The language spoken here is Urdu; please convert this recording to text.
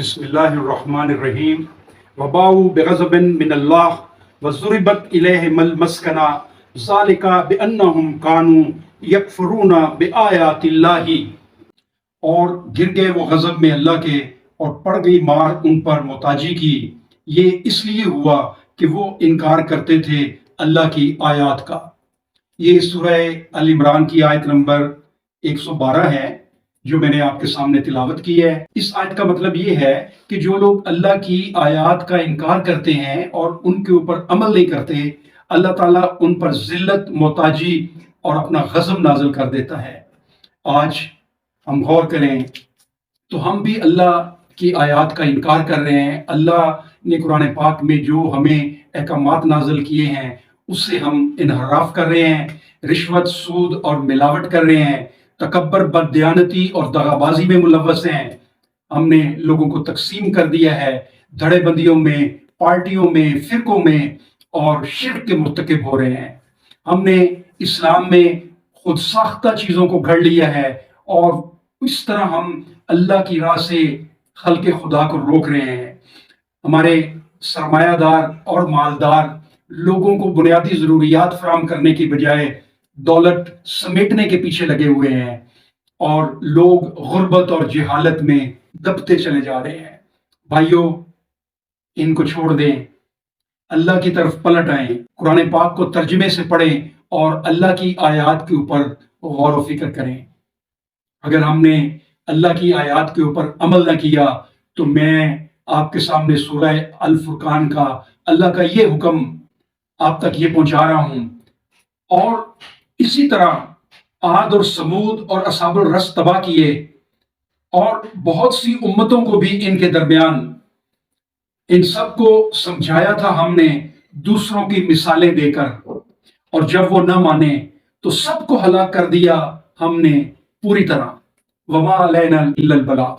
بسم اللہ الرحمن الرحیم وباؤ بغضب من اللہ وضربت الیہم المسکنہ ذالک بانہم کانوا یکفرون بآیات اللہ، اور گر گئے وہ غضب میں اللہ کے اور پڑ گئی مار ان پر محتاجی کی۔ یہ اس لیے ہوا کہ وہ انکار کرتے تھے اللہ کی آیات کا۔ یہ سورہ ال عمران کی آیت نمبر 112 ہے جو میں نے آپ کے سامنے تلاوت کی ہے۔ اس آیت کا مطلب یہ ہے کہ جو لوگ اللہ کی آیات کا انکار کرتے ہیں اور ان کے اوپر عمل نہیں کرتے، اللہ تعالیٰ ان پر ذلت، محتاجی اور اپنا غضب نازل کر دیتا ہے۔ آج ہم غور کریں تو ہم بھی اللہ کی آیات کا انکار کر رہے ہیں۔ اللہ نے قرآن پاک میں جو ہمیں احکامات نازل کیے ہیں اس سے ہم انحراف کر رہے ہیں، رشوت، سود اور ملاوٹ کر رہے ہیں، تکبر، بددیانتی اور دغابازی میں ملوث ہیں۔ ہم نے لوگوں کو تقسیم کر دیا ہے، دھڑے بندیوں میں، پارٹیوں میں، فرقوں میں، اور شرک کے مرتکب ہو رہے ہیں۔ ہم نے اسلام میں خود ساختہ چیزوں کو گھڑ لیا ہے اور اس طرح ہم اللہ کی راہ سے خلق خدا کو روک رہے ہیں۔ ہمارے سرمایہ دار اور مالدار لوگوں کو بنیادی ضروریات فراہم کرنے کی بجائے دولت سمیٹنے کے پیچھے لگے ہوئے ہیں، اور لوگ غربت اور جہالت میں دبتے چلے جا رہے ہیں۔ بھائیوں، ان کو چھوڑ دیں، اللہ کی طرف پلٹ آئیں، قرآن پاک کو ترجمے سے پڑھیں اور اللہ کی آیات کے اوپر غور و فکر کریں۔ اگر ہم نے اللہ کی آیات کے اوپر عمل نہ کیا تو میں آپ کے سامنے سورہ الفرقان کا اللہ کا یہ حکم آپ تک یہ پہنچا رہا ہوں، اور اسی طرح عاد اور سمود اور اصحاب الرس تباہ کیے، اور بہت سی امتوں کو بھی ان کے درمیان ان سب کو سمجھایا تھا ہم نے دوسروں کی مثالیں دے کر، اور جب وہ نہ مانے تو سب کو ہلاک کر دیا ہم نے پوری طرح۔ وما علینا الا البلاغ۔